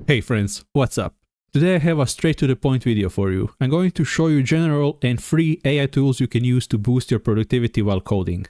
Hey friends, what's up? Today I have a straight to the point video for you. I'm going to show you general and free AI tools you can use to boost your productivity while coding.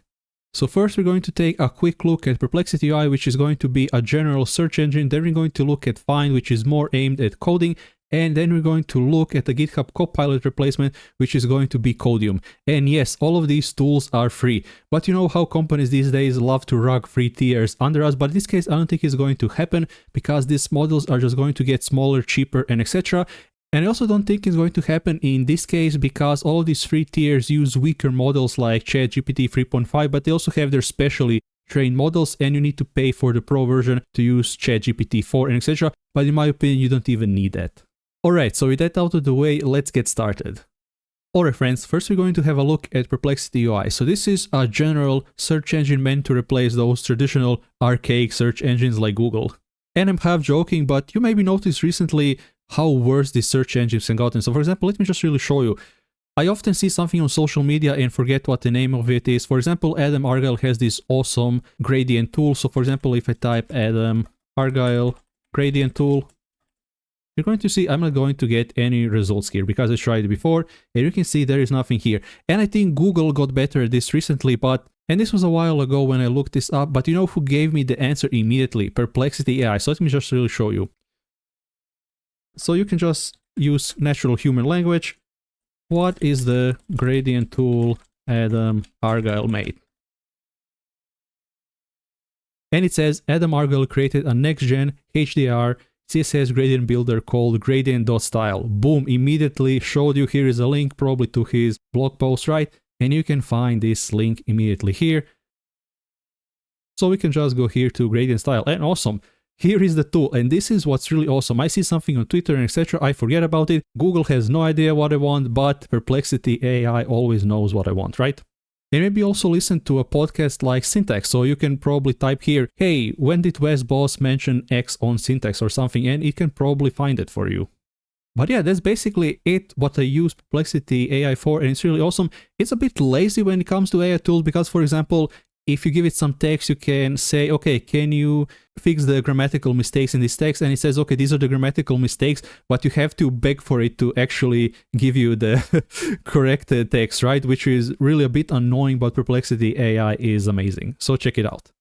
So first we're going to take a quick look at Perplexity AI, which is going to be a general search engine. Then we're going to look at Phind, which is more aimed at coding. And then we're going to look at the GitHub Copilot replacement, which is going to be Codeium. And yes, all of these tools are free. But you know how companies these days love to rug free tiers under us. But in this case, I don't think it's going to happen because these models are just going to get smaller, cheaper, and etc. And I also don't think it's going to happen in this case because all of these free tiers use weaker models like ChatGPT 3.5, but they also have their specially trained models, and you need to pay for the pro version to use ChatGPT 4 and etc. But in my opinion, you don't even need that. Alright, so with that out of the way, let's get started. Alright friends, first we're going to have a look at Perplexity AI. So this is a general search engine meant to replace those traditional archaic search engines like Google. And I'm half joking, but you maybe noticed recently how worse these search engines have gotten. So for example, let me just really show you. I often see something on social media and forget what the name of it is. For example, Adam Argyle has this awesome gradient tool. So for example, if I type Adam Argyle gradient tool, you're going to see I'm not going to get any results here because I tried it before, and you can see there is nothing here. And I think Google got better at this recently, and this was a while ago when I looked this up, but you know who gave me the answer immediately? Perplexity AI. So let me just really show you. So you can just use natural human language. What is the gradient tool Adam Argyle made? And it says Adam Argyle created a next-gen HDR CSS gradient builder called gradient.style. Boom, immediately showed you. Here is a link probably to his blog post, right? And you can find this link immediately here. So we can just go here to gradient style, and awesome. Here is the tool, and this is what's really awesome. I see something on Twitter and etc. I forget about it. Google has no idea what I want, but Perplexity AI always knows what I want, right? And maybe also listen to a podcast like Syntax, so you can probably type here, hey, when did Wes Boss mention X on Syntax or something, and it can probably find it for you. But yeah, that's basically it, what I use Perplexity AI for, and it's really awesome. It's a bit lazy when it comes to AI tools because, for example, if you give it some text, you can say, okay, can you fix the grammatical mistakes in this text? And it says, okay, these are the grammatical mistakes, but you have to beg for it to actually give you the correct text, right? Which is really a bit annoying, but Perplexity AI is amazing. So check it out.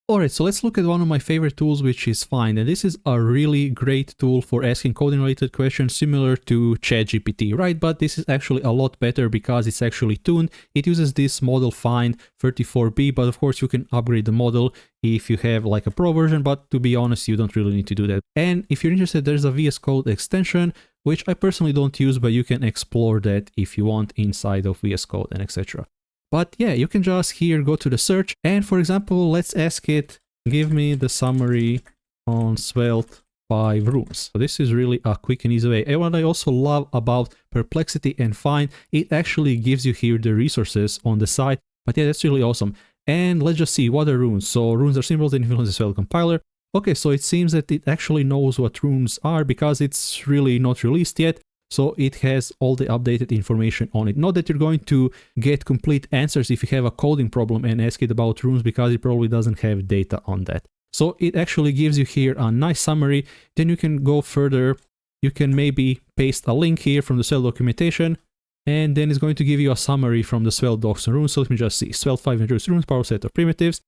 Alright, so let's look at one of my favorite tools, which is Phind. And this is a really great tool for asking coding related questions similar to ChatGPT, right? But this is actually a lot better because it's actually tuned. It uses this model Phind 34B, but of course you can upgrade the model if you have like a pro version, but to be honest, you don't really need to do that. And if you're interested, there's a VS Code extension, which I personally don't use, but you can explore that if you want inside of VS Code and etc. But yeah, you can just here go to the search, and for example, let's ask it, give me the summary on Svelte 5 rooms. So this is really a quick and easy way. And what I also love about Perplexity and Phind, it actually gives you here the resources on the side. But yeah, that's really awesome. And let's just see, what are runes? So runes are symbols that influence the Svelte compiler. Okay, so it seems that it actually knows what runes are because it's really not released yet. So it has all the updated information on it. Not that you're going to get complete answers if you have a coding problem and ask it about runes, because it probably doesn't have data on that. So it actually gives you here a nice summary. Then you can go further. You can maybe paste a link here from the Svelte documentation, and then it's going to give you a summary from the Svelte docs on runes. So let me just see. Svelte 5 introduced runes, power set of primitives.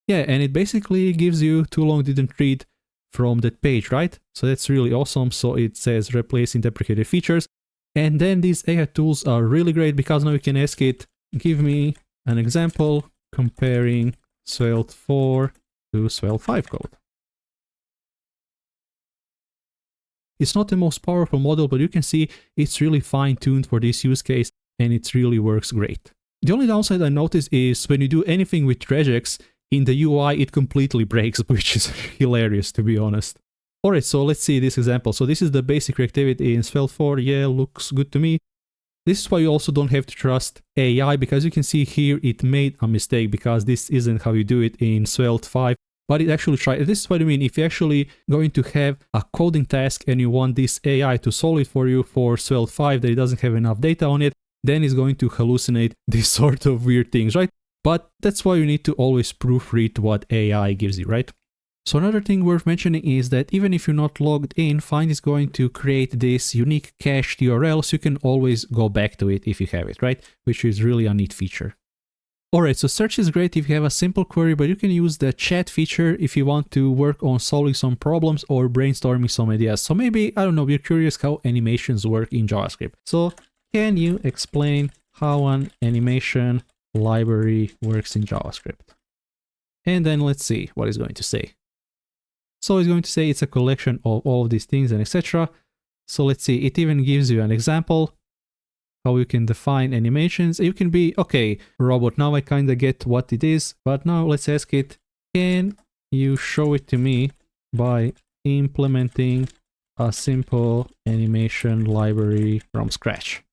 Yeah, and it basically gives you too long didn't read from that page, right? So that's really awesome. So it says replacing deprecated features. And then these AI tools are really great because now you can ask it, give me an example comparing Svelte 4 to Svelte 5 code. It's not the most powerful model, but you can see it's really fine-tuned for this use case, and it really works great. The only downside I noticed is when you do anything with regex, in the UI, it completely breaks, which is hilarious, to be honest. Alright, so let's see this example. So this is the basic reactivity in Svelte 4. Yeah, looks good to me. This is why you also don't have to trust AI, because you can see here it made a mistake because this isn't how you do it in Svelte 5. But it actually tried. This is what I mean. If you're actually going to have a coding task and you want this AI to solve it for you for Svelte 5 that it doesn't have enough data on it, then it's going to hallucinate these sort of weird things, right? But that's why you need to always proofread what AI gives you, right? So another thing worth mentioning is that even if you're not logged in, Phind is going to create this unique cached URL, so you can always go back to it if you have it, right? Which is really a neat feature. Alright, so search is great if you have a simple query, but you can use the chat feature if you want to work on solving some problems or brainstorming some ideas. So maybe, I don't know, you're curious how animations work in JavaScript. So can you explain how an animation library works in JavaScript? And then let's see what it's going to say. So it's going to say it's a collection of all of these things and etc. So let's see, it even gives you an example how you can define animations. You can be, okay, robot, now I kind of get what it is, but now let's ask it, can you show it to me by implementing a simple animation library from scratch?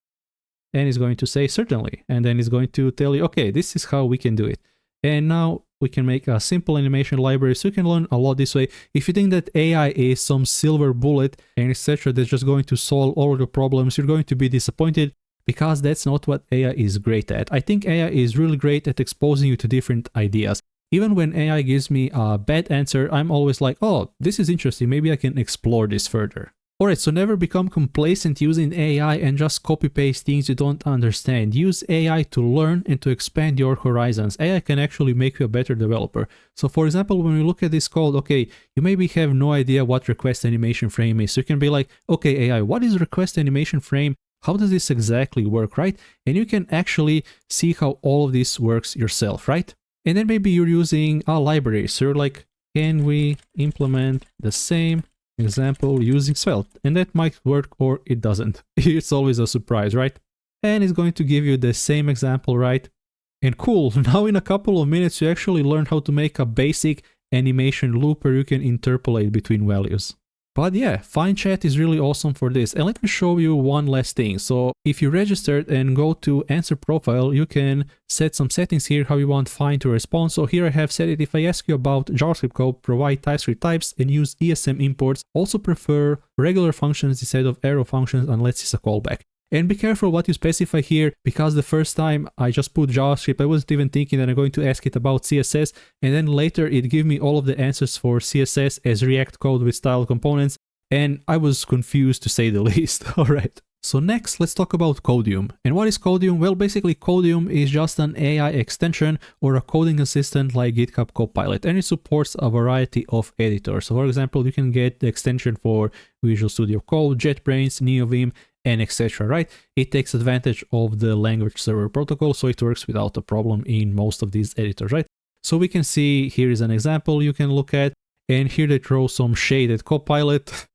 And it's going to say certainly, and then it's going to tell you, okay, this is how we can do it. And now we can make a simple animation library, so you can learn a lot this way. If you think that AI is some silver bullet and etc. that's just going to solve all of the problems, you're going to be disappointed, because that's not what AI is great at. I think AI is really great at exposing you to different ideas. Even when AI gives me a bad answer, I'm always like, oh, this is interesting, maybe I can explore this further. Alright, so never become complacent using AI and just copy-paste things you don't understand. Use AI to learn and to expand your horizons. AI can actually make you a better developer. So for example, when we look at this code, okay, you maybe have no idea what request animation frame is. So you can be like, okay, AI, what is request animation frame? How does this exactly work, right? And you can actually see how all of this works yourself, right? And then maybe you're using a library. So you're like, can we implement the same example using Svelte? And that might work or it doesn't. It's always a surprise, right? And it's going to give you the same example, right? And cool, now in a couple of minutes you actually learn how to make a basic animation loop where you can interpolate between values. But yeah, Phind Chat is really awesome for this. And let me show you one last thing. So if you registered and go to answer profile, you can set some settings here how you want Phind to respond. So here I have set it, if I ask you about JavaScript code, provide TypeScript types and use ESM imports. Also prefer regular functions instead of arrow functions unless it's a callback. And be careful what you specify here, because the first time I just put JavaScript, I wasn't even thinking that I'm going to ask it about CSS, and then later it gave me all of the answers for CSS as React code with style components, and I was confused to say the least. Alright, so next let's talk about Codeium. And what is Codeium? Well, basically Codeium is just an AI extension or a coding assistant like GitHub Copilot, and it supports a variety of editors. So for example, you can get the extension for Visual Studio Code, JetBrains, NeoVim, and etc. right? It takes advantage of the language server protocol, so it works without a problem in most of these editors, right? So we can see here is an example you can look at, and here they throw some shade at Copilot.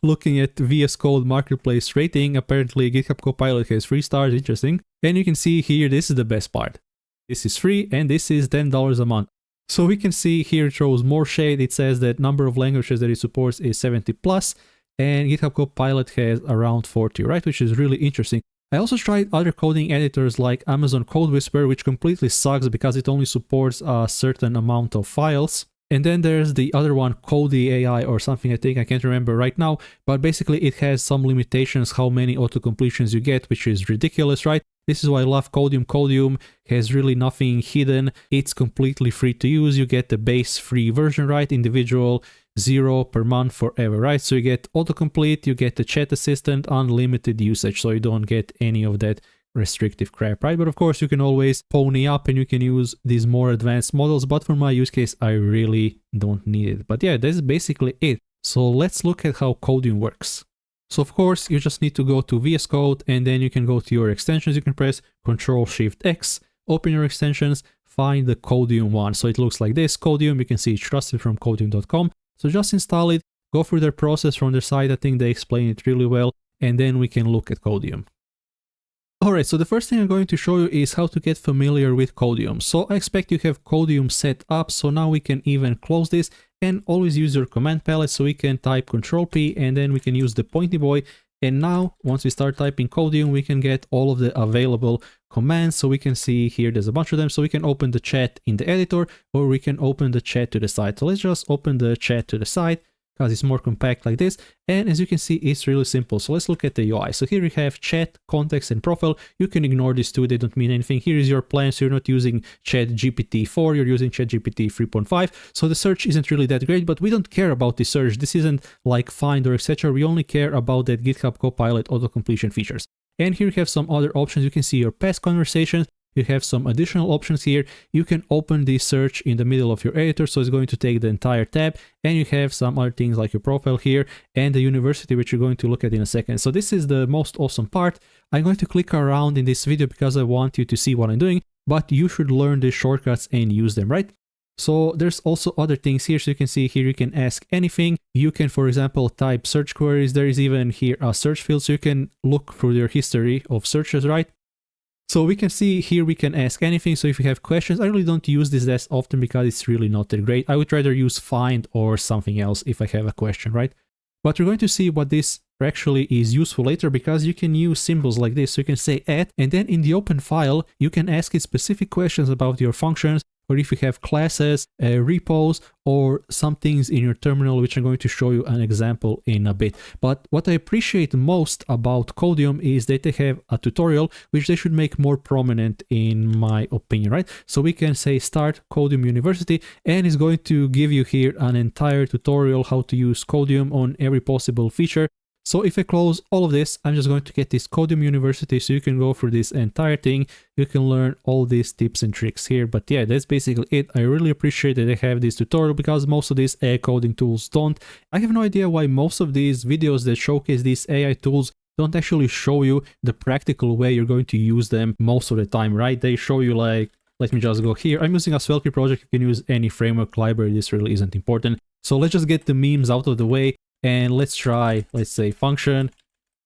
Looking at VS Code Marketplace rating, apparently GitHub Copilot has 3 stars, interesting. And you can see here, this is the best part. This is free and this is $10 a month. So we can see here it throws more shade. It says that number of languages that it supports is 70 plus. And GitHub Copilot has around 40, right? Which is really interesting. I also tried other coding editors like Amazon Code Whisperer, which completely sucks because it only supports a certain amount of files. And then there's the other one, Codeium AI or something, I think, I can't remember right now. But basically it has some limitations how many autocompletions you get, which is ridiculous, right? This is why I love Codeium. Codeium has really nothing hidden. It's completely free to use. You get the base free version, right? Individual, 0 per month forever, right? So you get autocomplete, you get the chat assistant, unlimited usage, so you don't get any of that restrictive crap, right? But of course you can always pony up and you can use these more advanced models, but for my use case I really don't need it. But yeah, that's basically it. So let's look at how Codeium works. So of course you just need to go to VS Code and then you can go to your extensions. You can press Ctrl+Shift+X, open your extensions, find the Codeium one. So it looks like this, Codeium. You can see it's trusted from codeium.com. So just install it, go through their process from their site. I think they explain it really well, and then we can look at Codeium. Alright, so the first thing I'm going to show you is how to get familiar with Codeium. So I expect you have Codeium set up, so now we can even close this and always use your command palette. So we can type Ctrl+P and then we can use the pointy boy. And now once we start typing Codeium, we can get all of the available commands. So we can see here there's a bunch of them. So we can open the chat in the editor or we can open the chat to the side. So let's just open the chat to the side, because it's more compact like this. And as you can see, it's really simple. So let's look at the UI. So here we have chat, context, and profile. You can ignore these two, they don't mean anything. Here is your plan, so you're not using ChatGPT 4, you're using ChatGPT 3.5. So the search isn't really that great, but we don't care about the search. This isn't like Find or etc. We only care about that GitHub Copilot auto-completion features. And here you have some other options. You can see your past conversations. You have some additional options here. You can open the search in the middle of your editor, so it's going to take the entire tab. And you have some other things like your profile here and the university, which you're going to look at in a second. So this is the most awesome part. I'm going to click around in this video because I want you to see what I'm doing, but you should learn the shortcuts and use them, right? So there's also other things here. So you can see here, you can ask anything. You can, for example, type search queries. There is even here a search field, so you can look through your history of searches, right? So we can see here we can ask anything. So if you have questions, I really don't use this that often because it's really not that great. I would rather use Find or something else if I have a question, right? But we're going to see what this actually is useful later, because you can use symbols like this. So you can say add, and then in the open file, you can ask it specific questions about your functions, or if you have classes, repos, or some things in your terminal, which I'm going to show you an example in a bit. But what I appreciate most about Codeium is that they have a tutorial, which they should make more prominent in my opinion, right? So we can say start Codeium University, and it's going to give you here an entire tutorial how to use Codeium on every possible feature. So if I close all of this, I'm just going to get this Codeium University, so you can go through this entire thing. You can learn all these tips and tricks here. But yeah, that's basically it. I really appreciate that they have this tutorial, because most of these AI coding tools don't. I have no idea why most of these videos that showcase these AI tools don't actually show you the practical way you're going to use them most of the time, right? They show you like, let me just go here. I'm using a Svelte project. You can use any framework library. This really isn't important. So let's just get the memes out of the way. And let's try, let's say, function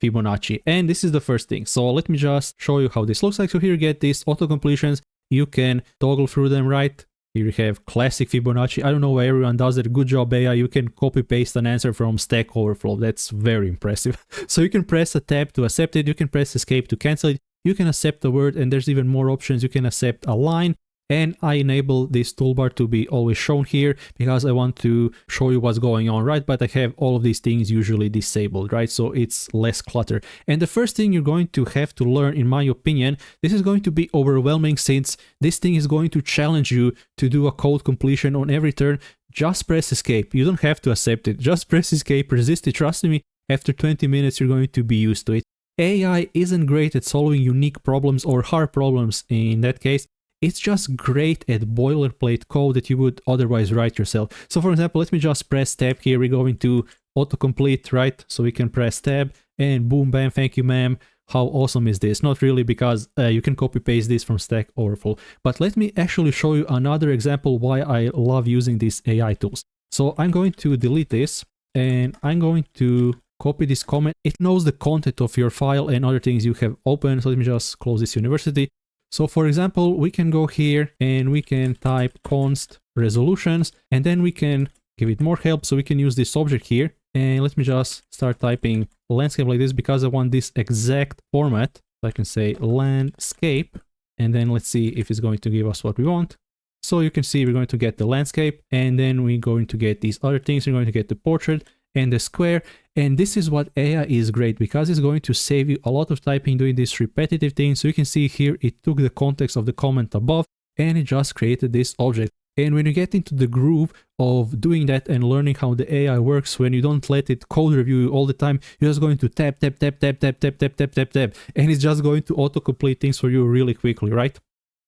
Fibonacci. And this is the first thing. So let me just show you how this looks like. So here you get these auto completions. You can toggle through them, right? Here you have classic Fibonacci. I don't know why everyone does it. Good job, AI. You can copy paste an answer from Stack Overflow. That's very impressive. So you can press a tab to accept it. You can press escape to cancel it. You can accept a word, and there's even more options. You can accept a line. And I enable this toolbar to be always shown here because I want to show you what's going on, right? But I have all of these things usually disabled, right? So it's less clutter. And the first thing you're going to have to learn, in my opinion, this is going to be overwhelming, since this thing is going to challenge you to do a code completion on every turn. Just press escape. You don't have to accept it. Just press escape, resist it. Trust me, after 20 minutes, you're going to be used to it. AI isn't great at solving unique problems or hard problems in that case. It's just great at boilerplate code that you would otherwise write yourself. So for example, let me just press tab here. We go into autocomplete, right? So we can press tab and boom, bam, thank you, ma'am. How awesome is this? Not really, because you can copy paste this from Stack Overflow. But let me actually show you another example why I love using these AI tools. So I'm going to delete this, and I'm going to copy this comment. It knows the content of your file and other things you have open. So let me just close this university. So for example, we can go here and we can type const resolutions, and then we can give it more help. So we can use this object here, and let me just start typing landscape like this because I want this exact format. So I can say landscape, and then let's see if it's going to give us what we want. So you can see we're going to get the landscape, and then we're going to get these other things. We're going to get the portrait and the square. And this is what AI is great, because it's going to save you a lot of typing doing this repetitive thing. So you can see here, it took the context of the comment above and it just created this object. And when you get into the groove of doing that and learning how the AI works, when you don't let it code review you all the time, you're just going to tap, tap, tap, tap, tap, tap, tap, tap, tap, tap, and it's just going to autocomplete things for you really quickly, right?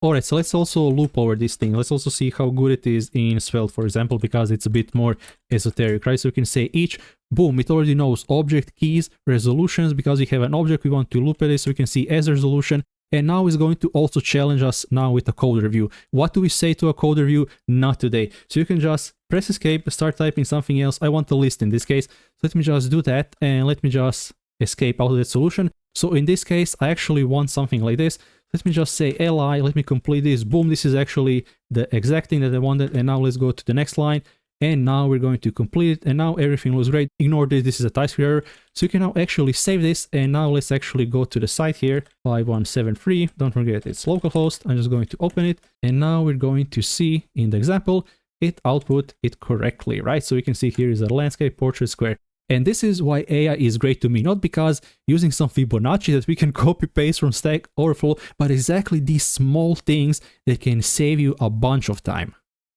Alright, so let's also loop over this thing. Let's also see how good it is in Svelte, for example, because it's a bit more esoteric, right? So we can say each, boom, it already knows object, keys, resolutions. Because we have an object, we want to loop at it, so we can see as resolution. And now it's going to also challenge us now with a code review. What do we say to a code review? Not today. So you can just press escape, start typing something else. I want a list in this case. So let me just do that, and let me just escape out of that solution. So in this case, I actually want something like this. Let me just say li, let me complete this. Boom, this is actually the exact thing that I wanted. And now let's go to the next line. And now we're going to complete it. And now everything looks great. Ignore this, this is a TypeScript error. So you can now actually save this. And now let's actually go to the site here, 5173. Don't forget it's localhost. I'm just going to open it. And now we're going to see in the example, it output it correctly, right? So you can see here is a landscape, portrait, square. And this is why AI is great to me, not because using some Fibonacci that we can copy paste from Stack Overflow, but exactly these small things that can save you a bunch of time.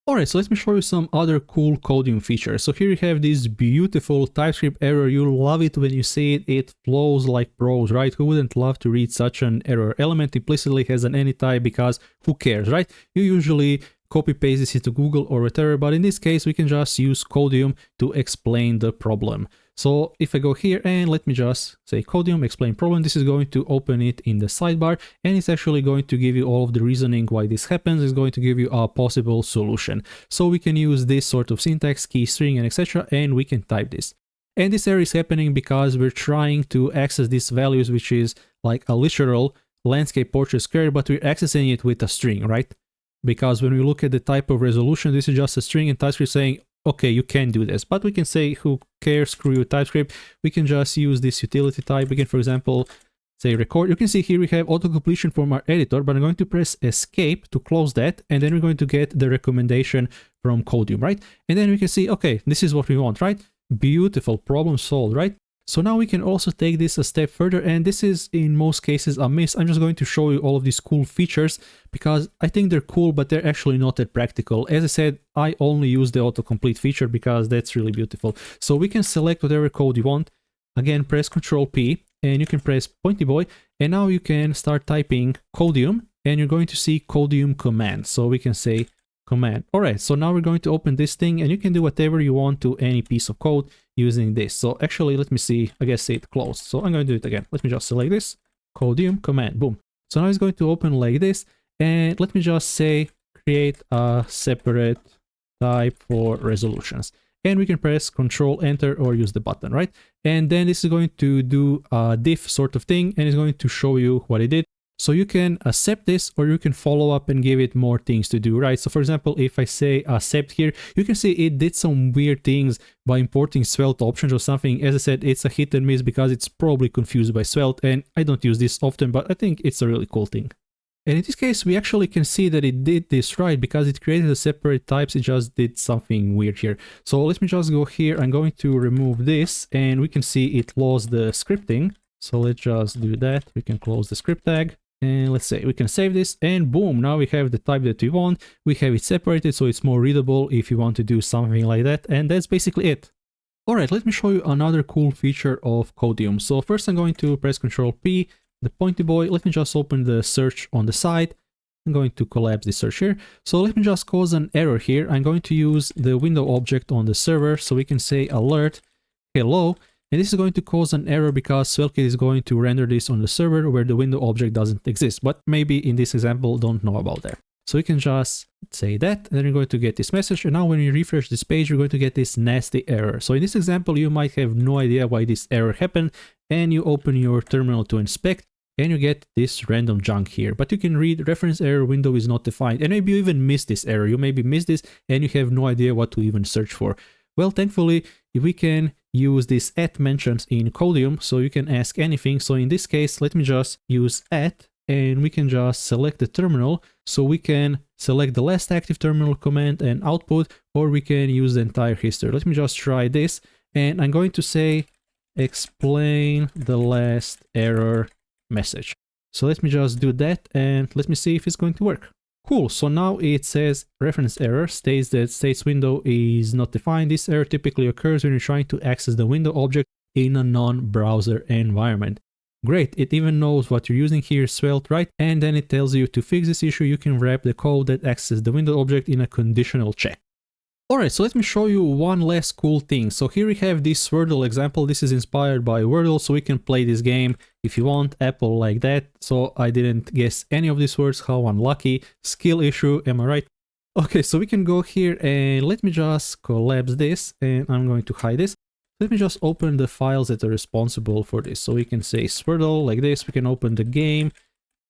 Alright, so let me show you some other cool Codeium features. So here you have this beautiful TypeScript error. You'll love it when you see it. It flows like prose, right? Who wouldn't love to read such an error? Element implicitly has an any type because who cares, right? You usually copy paste this into Google or whatever, but in this case we can just use Codeium to explain the problem. So if I go here and let me just say Codeium explain problem, this is going to open it in the sidebar, and it's actually going to give you all of the reasoning why this happens. It's going to give you a possible solution. So we can use this sort of syntax, key, string, and etc., and we can type this. And this error is happening because we're trying to access these values, which is like a literal landscape, portrait, square, but we're accessing it with a string, right? Because when we look at the type of resolution, this is just a string, and TypeScript saying, okay, you can do this. But we can say, who cares, screw you, TypeScript. We can just use this utility type. We can, for example, say record. You can see here we have auto-completion from our editor, but I'm going to press escape to close that, and then we're going to get the recommendation from Codeium, right? And then we can see, okay, this is what we want, right? Beautiful, problem solved, right? So now we can also take this a step further, and this is in most cases a miss. I'm just going to show you all of these cool features because I think they're cool, but they're actually not that practical. As I said, I only use the autocomplete feature because that's really beautiful. So we can select whatever code you want. Again, press Ctrl P, and you can press Pointy Boy, and now you can start typing Codeium, and you're going to see Codeium command. So we can say command. All right, so now we're going to open this thing, and you can do whatever you want to any piece of code using this. So actually, let me see, I guess it closed. So I'm going to do it again. Let me just select this, Codeium command, boom. So now it's going to open like this, and let me just say, create a separate type for resolutions. And we can press Control Enter or use the button, right? And then this is going to do a diff sort of thing, and it's going to show you what it did. So you can accept this, or you can follow up and give it more things to do, right? So for example, if I say accept here, you can see it did some weird things by importing Svelte options or something. As I said, it's a hit and miss because it's probably confused by Svelte, and I don't use this often, but I think it's a really cool thing. And in this case, we actually can see that it did this right because it created a separate types. It just did something weird here. So let me just go here. I'm going to remove this, and we can see it lost the scripting. So let's just do that. We can close the script tag. And let's say we can save this, and boom, now we have the type that we want. We have it separated so it's more readable if you want to do something like that, and that's basically it. Alright, let me show you another cool feature of Codeium. So first I'm going to press Ctrl P, the Pointy Boy. Let me just open the search on the side. I'm going to collapse the search here. So let me just cause an error here. I'm going to use the window object on the server, so we can say alert hello. And this is going to cause an error because SvelteKit is going to render this on the server where the window object doesn't exist. But maybe in this example, don't know about that. So you can just say that, and then you're going to get this message. And now when you refresh this page, you're going to get this nasty error. So in this example, you might have no idea why this error happened. And you open your terminal to inspect, and you get this random junk here. But you can read reference error window is not defined. And maybe you even missed this error. You maybe missed this, and you have no idea what to even search for. Well, thankfully, we can use this mentions in Codeium, so you can ask anything. So in this case, let me just use and we can just select the terminal. So we can select the last active terminal command and output, or we can use the entire history. Let me just try this, and I'm going to say explain the last error message. So let me just do that, and let me see if it's going to work. Cool, so now it says reference error states that states window is not defined. This error typically occurs when you're trying to access the window object in a non-browser environment. Great, it even knows what you're using here, Svelte, right? And then it tells you to fix this issue, you can wrap the code that accesses the window object in a conditional check. Alright, so let me show you one last cool thing. So here we have this Wordle example. This is inspired by Wordle, so we can play this game if you want, Apple like that. So I didn't guess any of these words, how unlucky. Skill issue, am I right? Okay, so we can go here and let me just collapse this, and I'm going to hide this. Let me just open the files that are responsible for this. So we can say Swirl like this, we can open the game,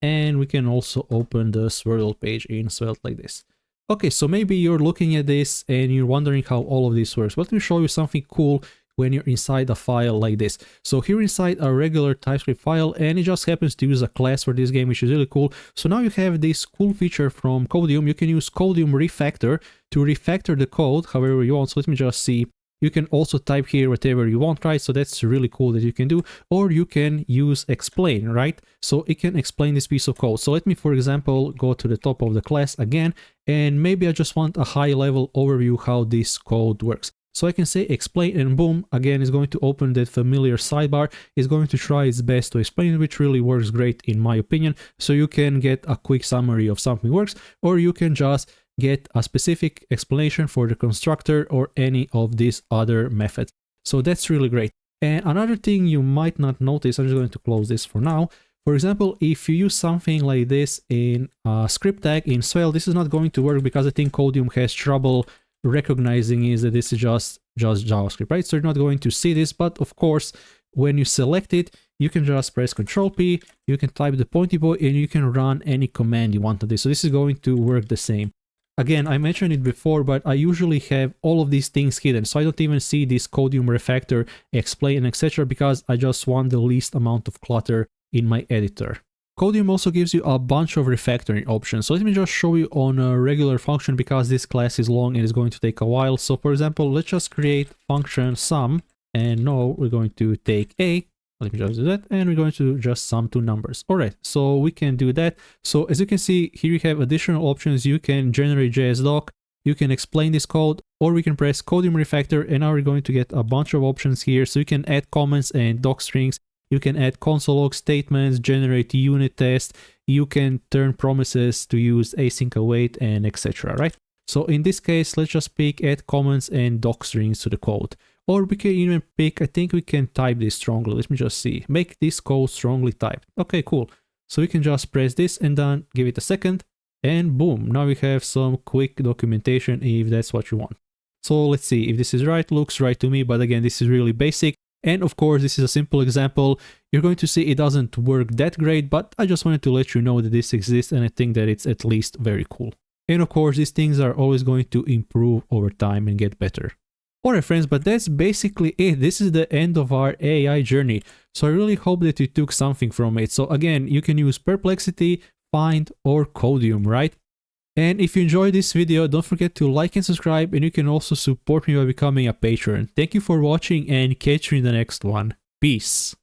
and we can also open the Swirl page in Svelte like this. Okay, so maybe you're looking at this and you're wondering how all of this works. Let me show you something cool when you're inside a file like this. So here inside a regular TypeScript file, and it just happens to use a class for this game, which is really cool. So now you have this cool feature from Codeium. You can use Codeium refactor to refactor the code however you want. So let me just see. You can also type here whatever you want, right? So that's really cool that you can do. Or you can use explain, right? So it can explain this piece of code. So let me, for example, go to the top of the class again, and maybe I just want a high level overview how this code works. So I can say explain, and boom, again, it's going to open that familiar sidebar. It's going to try its best to explain, which really works great in my opinion. So you can get a quick summary of something works, or you can just get a specific explanation for the constructor or any of these other methods. So that's really great. And another thing you might not notice, I'm just going to close this for now. For example, if you use something like this in a script tag in Svelte, this is not going to work because I think Codeium has trouble recognizing is that this is just JavaScript, right? So you're not going to see this, but of course, when you select it, you can just press Ctrl P, you can type the pointy boy, and you can run any command you want to do. So this is going to work the same. Again, I mentioned it before, but I usually have all of these things hidden, so I don't even see this Codeium refactor, explain, etc., because I just want the least amount of clutter in my editor. Codeium also gives you a bunch of refactoring options. So let me just show you on a regular function because this class is long and it's going to take a while. So for example, let's just create function sum, and now we're going to take a. Let me just do that, and we're going to just sum two numbers. All right, so we can do that. So as you can see, here you have additional options. You can generate JS doc, you can explain this code, or we can press Codeium refactor, and now we're going to get a bunch of options here. So you can add comments and doc strings, you can add console log statements, generate unit tests, you can turn promises to use async await, and etc., right? So in this case, let's just pick add comments and doc strings to the code. Or we can even pick, I think we can type this strongly. Let me just see. Make this code strongly typed. Okay, cool. So we can just press this and then give it a second. And boom, now we have some quick documentation if that's what you want. So let's see if this is right. Looks right to me, but again, this is really basic. And of course, this is a simple example. You're going to see it doesn't work that great, but I just wanted to let you know that this exists, and I think that it's at least very cool. And of course, these things are always going to improve over time and get better. Alright friends, but that's basically it. This is the end of our AI journey. So I really hope that you took something from it. So again, you can use Perplexity, Phind, or Codeium, right? And if you enjoyed this video, don't forget to like and subscribe, and you can also support me by becoming a patron. Thank you for watching, and catch you in the next one. Peace!